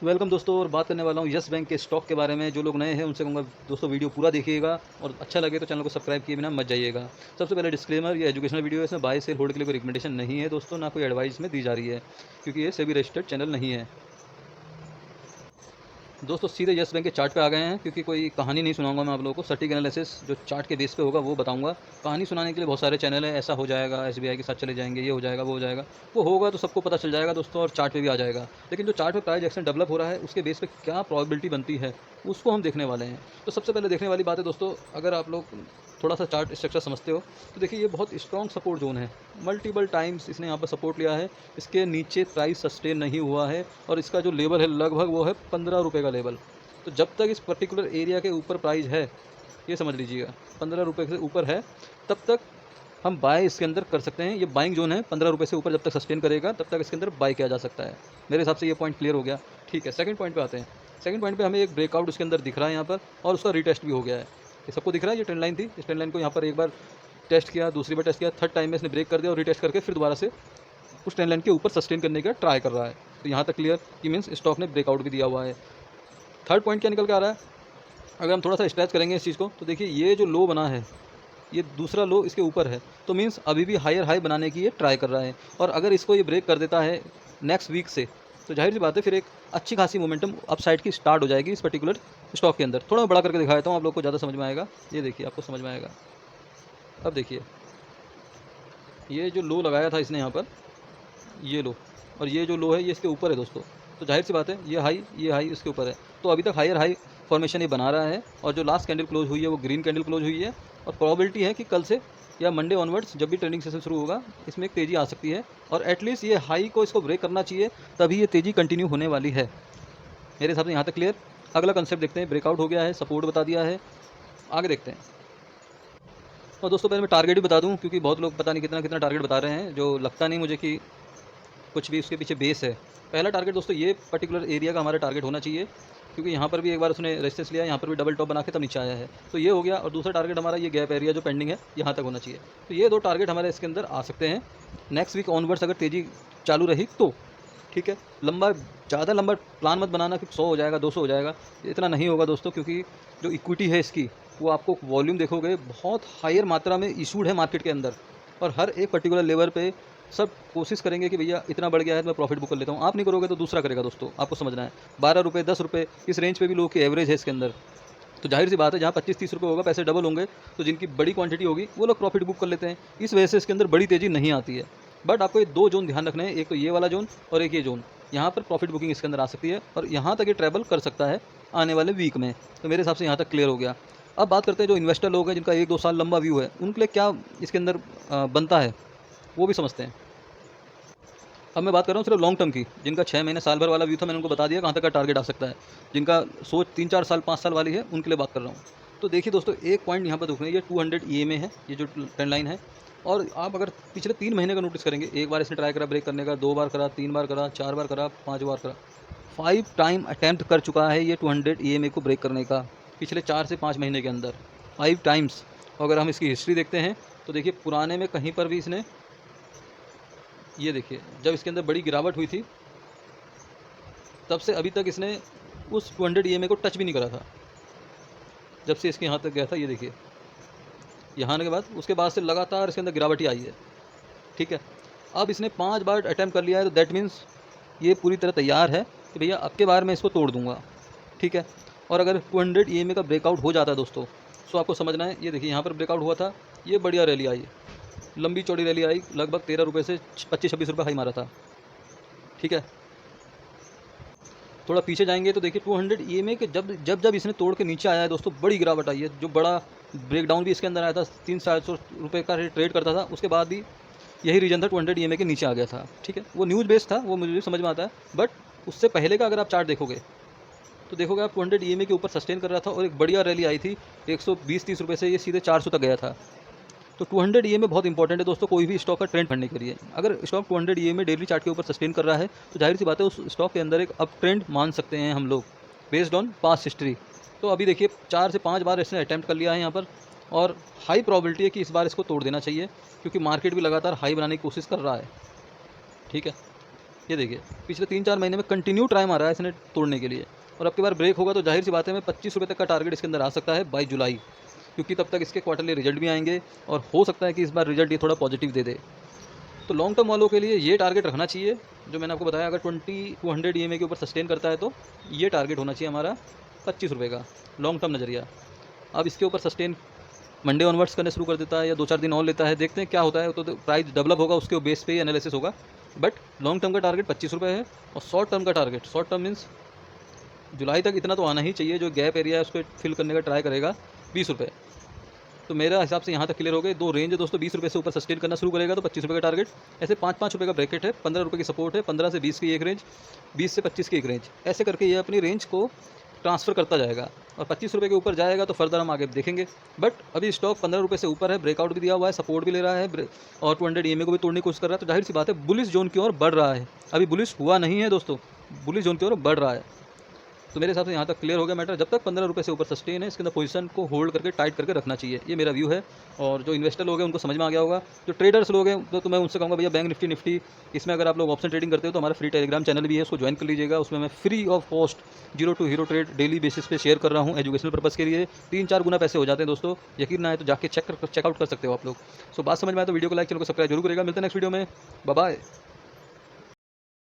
Welcome दोस्तों। और बात करने वाला हूँ यस बैंक के स्टॉक के बारे में। जो लोग नए हैं उनसे कहूँगा दोस्तों वीडियो पूरा देखिएगा और अच्छा लगे तो चैनल को सब्सक्राइब किए बिना मत जाइएगा। सबसे पहले डिस्क्लेमर, ये एजुकेशनल वीडियो है, इसमें बाय सेल होल्ड के लिए कोई रिकमेंडेशन नहीं है दोस्तों, ना कोई एडवाइस में दी जा रही है, क्योंकि ये सेबी रजिस्टर्ड चैनल नहीं है। दोस्तों सीधे यस बैंक के चार्ट पे आ गए हैं, क्योंकि कोई कहानी नहीं सुनाऊंगा मैं आप लोगों को। सटीक एनालिसिस जो चार्ट के बेस पे होगा वो बताऊंगा। कहानी सुनाने के लिए बहुत सारे चैनल है, ऐसा हो जाएगा, एसबीआई के साथ चले जाएंगे, ये हो जाएगा, वो हो जाएगा। वो होगा तो सबको पता चल जाएगा दोस्तों, और चार्ट पे भी आ जाएगा। लेकिन जो चार्ट पे प्राइस एक्शन डेवलप हो रहा है उसके बेस पे क्या प्रोबेबिलिटी बनती है उसको हम देखने वाले हैं। तो सबसे पहले देखने वाली बात है दोस्तों, अगर आप लोग थोड़ा सा चार्ट स्ट्रक्चर समझते हो तो देखिए ये बहुत स्ट्रॉन्ग सपोर्ट जोन है। मल्टीपल टाइम्स इसने यहाँ पर सपोर्ट लिया है, इसके नीचे प्राइस सस्टेन नहीं हुआ है, और इसका जो लेवल है लगभग वो है 15 रुपये का लेवल। तो जब तक इस पर्टिकुलर एरिया के ऊपर प्राइस है, ये समझ लीजिएगा 15 रुपये से ऊपर है, तब तक हम बाय इसके अंदर कर सकते हैं। ये बाइंग जोन है, 15 रुपये से ऊपर जब तक सस्टेन करेगा तब तक इसके अंदर बाय किया जा सकता है। मेरे हिसाब से ये पॉइंट क्लियर हो गया। ठीक है, सेकंड पॉइंट पे आते हैं। सेकंड पॉइंट पे हमें एक ब्रेकआउट उसके अंदर दिख रहा है यहाँ पर, और उसका रीटेस्ट भी हो गया है। ये सबको दिख रहा है, ये ट्रेंड लाइन थी, इस ट्रेंड लाइन को यहाँ पर एक बार टेस्ट किया, दूसरी बार टेस्ट किया, थर्ड टाइम में इसने ब्रेक कर दिया और रीटेस्ट करके फिर दोबारा से उस ट्रेंड लाइन के ऊपर सस्टेन करने का ट्राई कर रहा है। तो यहाँ तक क्लियर कि मीन्स स्टॉक ने ब्रेकआउट भी दिया हुआ है। थर्ड पॉइंट क्या निकल के आ रहा है, अगर हम थोड़ा सा स्ट्रेच करेंगे इस चीज़ को तो देखिए ये जो लो बना है, ये दूसरा लो इसके ऊपर है, तो मीन्स अभी भी हायर हाई बनाने की ये ट्राई कर रहा है। और अगर इसको ये ब्रेक कर देता है नेक्स्ट वीक से, तो जाहिर सी बात है फिर एक अच्छी खासी मोमेंटम अपसाइड की स्टार्ट हो जाएगी इस पर्टिकुलर स्टॉक के अंदर। थोड़ा मैं बड़ा करके दिखा देता हूँ, आप लोग को ज़्यादा समझ में आएगा। ये देखिए, आपको समझ में आएगा। अब देखिए ये जो लो लगाया था इसने यहाँ पर, ये लो, और ये जो लो है ये इसके ऊपर है दोस्तों। तो जाहिर सी बात है ये हाई इसके ऊपर है, तो अभी तक हायर हाई फॉर्मेशन ये बना रहा है। और जो लास्ट कैंडल क्लोज हुई है वो ग्रीन कैंडल क्लोज हुई है, और प्रोबेबिलिटी है कि कल से या मंडे ऑनवर्ड्स जब भी ट्रेडिंग सेशन शुरू होगा इसमें एक तेज़ी आ सकती है, और एटलीस्ट ये हाई को इसको ब्रेक करना चाहिए, तभी ये तेज़ी कंटिन्यू होने वाली है मेरे हिसाब से। यहाँ तक क्लियर। अगला कंसेप्ट देखते हैं। ब्रेकआउट हो गया है, सपोर्ट बता दिया है, आगे देखते हैं। और दोस्तों पहले मैं टारगेट भी बता दूं, क्योंकि बहुत लोग पता नहीं कितना कितना टारगेट बता रहे हैं, जो लगता नहीं मुझे कि कुछ भी उसके पीछे बेस है। पहला टारगेट दोस्तों ये पर्टिकुलर एरिया का हमारा टारगेट होना चाहिए, क्योंकि यहाँ पर भी एक बार उसने रेजिस्टेंस लिया, यहाँ पर भी डबल टॉप बना के तब नीचे आया है, तो ये हो गया। और दूसरा टारगेट हमारा ये गैप एरिया जो पेंडिंग है यहाँ तक होना चाहिए। तो ये दो टारगेट हमारे इसके अंदर आ सकते हैं। नेक्स्ट वीक ऑनवर्ड्स अगर तेज़ी चालू रही तो ठीक है। ज़्यादा लंबा प्लान मत बनाना कि 100 हो जाएगा, 200 हो जाएगा, इतना नहीं होगा दोस्तों, क्योंकि जो इक्विटी है इसकी, वो आपको वॉल्यूम देखोगे बहुत हायर मात्रा में इशूड है मार्केट के अंदर, और हर एक पर्टिकुलर लेवल पे सब कोशिश करेंगे कि भैया इतना बढ़ गया है तो मैं प्रॉफिट बुक कर लेता हूँ। आप नहीं करोगे तो दूसरा करेगा दोस्तों, आपको समझना है। 12 रुपये, 10 रुपये, इस रेंज पे भी लोगों की एवरेज है इसके अंदर। तो जाहिर सी बात है जहाँ 25-30 रुपये होगा पैसे डबल होंगे, तो जिनकी बड़ी क्वांटिटी होगी वो लोग प्रॉफिट बुक कर लेते हैं। इस वजह से इसके अंदर बड़ी तेज़ी नहीं आती है। बट आपको ये दो जोन ध्यान रखने हैं, एक तो ये वाला जोन और एक ये जोन। यहाँ पर प्रॉफिट बुकिंग इसके अंदर आ सकती है, और यहाँ तक ये ट्रैवल कर सकता है आने वाले वीक में। तो मेरे हिसाब से यहाँ तक क्लियर हो गया। अब बात करते हैं जो इन्वेस्टर लोग हैं जिनका 1-2 साल लंबा व्यू है, उनके लिए क्या इसके अंदर बनता है वो भी समझते हैं। अब मैं बात कर रहा हूँ सिर्फ लॉन्ग टर्म की, जिनका 6 महीने साल भर वाला व्यू था, मैंने उनको बता दिया कहाँ तक का टारगेट आ सकता है। जिनका सोच 3-4 साल 5 साल वाली है उनके लिए बात कर रहा हूँ। तो देखिए दोस्तों, एक पॉइंट यहाँ पर देख रहे हैं, ये 200 EMA है, ये जो ट्रेंड लाइन है। और आप अगर पिछले 3 महीने का नोटिस करेंगे, एक बार इसने ट्राई करा ब्रेक करने का, 2 बार करा, 3 बार करा, 4 बार करा, 5 बार करा, 5 टाइम अटैम्प्ट कर चुका है ये 200 EMA को ब्रेक करने का पिछले 4 से 5 महीने के अंदर, 5 टाइम्स। अगर हम इसकी हिस्ट्री देखते हैं तो देखिए पुराने में कहीं पर भी इसने, ये देखिए जब इसके अंदर बड़ी गिरावट हुई थी तब से अभी तक इसने उस 200 EMA को टच भी नहीं करा था, जब से इसके यहाँ तक गया था। ये देखिए यहाँ आने के बाद, उसके बाद से लगातार इसके अंदर गिरावट ही आई है। ठीक है, अब इसने 5 बार अटैम्प्ट कर लिया है, तो दैट मीन्स ये पूरी तरह तैयार है कि भैया अब के बार मैं इसको तोड़ दूंगा। ठीक है, और अगर 200 EMA का ब्रेकआउट हो जाता है दोस्तों, तो आपको समझना है, ये देखिए यहाँ पर ब्रेकआउट हुआ था, ये बढ़िया रैली आई, लंबी चौड़ी रैली आई, लगभग 13 रुपये से 25-26 रुपये हाई मारा था। ठीक है, थोड़ा पीछे जाएंगे तो देखिए 200 EMA के जब इसने तोड़ के नीचे आया है दोस्तों, बड़ी गिरावट आई है। जो बड़ा ब्रेकडाउन भी इसके अंदर आया था, 300-400 रुपये का ट्रेड करता था, उसके बाद भी यही रीज़न था, 200 EMA के नीचे आ गया था। ठीक है, वो न्यूज़ बेस्ड था, वो मुझे भी समझ में आता है, बट उससे पहले का अगर आप चार्ट देखोगे तो देखोगे आप 200 EMA के ऊपर सस्टेन कर रहा था, और एक बढ़िया रैली आई थी 120-30 रुपये से, ये सीधे 400 तक गया था। तो 200 EMA बहुत इंपॉर्टेंट है दोस्तों, कोई भी स्टॉक का ट्रेंड पढ़ने के लिए। अगर स्टॉक 200 EMA डेली चार्ट के ऊपर सस्टेन कर रहा है, तो जाहिर सी बात है उस स्टॉक के अंदर एक अप ट्रेंड मान सकते हैं हम लोग, बेस्ड ऑन पास्ट हिस्ट्री। तो अभी देखिए 4 से 5 बार इसने अटैम्प्ट कर लिया है यहाँ पर, और हाई प्रोबेबिलिटी है कि इस बार इसको तोड़ देना चाहिए, क्योंकि मार्केट भी लगातार हाई बनाने की कोशिश कर रहा है। ठीक है, ये देखिए पिछले 3-4 महीने में कंटिन्यू ट्राई मारा है इसने तोड़ने के लिए, और अब की बार ब्रेक होगा तो जाहिर सी बात है मैं 25 रुपये तक का टारगेट इसके अंदर आ सकता है बाई जुलाई, क्योंकि तब तक इसके क्वार्टरली रिजल्ट भी आएंगे और हो सकता है कि इस बार रिजल्ट ये थोड़ा पॉजिटिव दे दे। तो लॉन्ग टर्म वालों के लिए ये टारगेट रखना चाहिए जो मैंने आपको बताया, अगर 2200 EMA के ऊपर सस्टेन करता है तो ये टारगेट होना चाहिए हमारा 25 रुपये का लॉन्ग टर्म नज़रिया। अब इसके ऊपर सस्टेन मंडे ऑनवर्ड्स करने शुरू कर देता है या 2-4 दिन और लेता है, देखते हैं क्या होता है। तो प्राइस डेवलप होगा उसके बेस पे ही एनालिसिस होगा, बट लॉन्ग टर्म का टारगेट 25 रुपये है और शॉर्ट टर्म का टारगेट, शॉर्ट टर्म मीन्स जुलाई तक इतना तो आना ही चाहिए, जो गैप एरिया है उसको फिल करने का ट्राई करेगा 20 रुपये। तो मेरा हिसाब से यहाँ तक क्लियर हो गए। दो रेंज है दोस्तों, 20 रुपये से ऊपर सस्टेन करना शुरू करेगा तो 25 रुपये का टारगेट, ऐसे 5-5 रुपये का ब्रैकेट है, 15 रुपये की सपोर्ट है, 15 से 20 की एक रेंज, 20 से 25 की एक रेंज, ऐसे करके ये अपनी रेंज को ट्रांसफ़र करता जाएगा और 25 रुपये के ऊपर जाएगा तो फर्दर हम आगे देखेंगे। बट अभी स्टॉक 15 रुपये से ऊपर है, ब्रेकआउट भी दिया हुआ है, सपोर्ट भी ले रहा है और 200 EMA को भी तोड़ने की कोशिश कर रहा है, तो जाहिर सी बात है बुलिश जोन की ओर बढ़ रहा है। अभी बुलिश हुआ नहीं है दोस्तों, बुलिश जोन की ओर बढ़ रहा है। तो मेरे हिसाब से यहाँ तक क्लियर हो गया मैटर। जब तक 15 रुपये से ऊपर सस्टेन है इसके अंदर पोजीशन को होल्ड करके टाइट करके रखना चाहिए, ये मेरा व्यू है। और जो इन्वेस्टर लोग हैं उनको समझ में आ गया होगा, जो ट्रेडर्स लोग हैं तो मैं उनसे कहूँगा भैया बैंक निफ्टी इसमें अगर आप लोग ऑप्शन ट्रेडिंग करते हो तो हमारा फ्री टेलीग्राम चैनल भी है, उसको ज्वाइन कर लीजिएगा। उसमें मैं free of cost 0 to hero trade daily basis पे शेयर कर रहा हूँ एजुकेशनल पर्पज़ के लिए। 3-4 गुना पैसे हो जाते हैं दोस्तों, यकीन ना आए तो जाके चेकआउट कर सकते हो आप लोग। सो बात समझ में आए तो वीडियो को लाइक, चैनल को सब्सक्राइब जरूर करेगा। मिलते हैं नेक्स्ट वीडियो में, बाय बाय।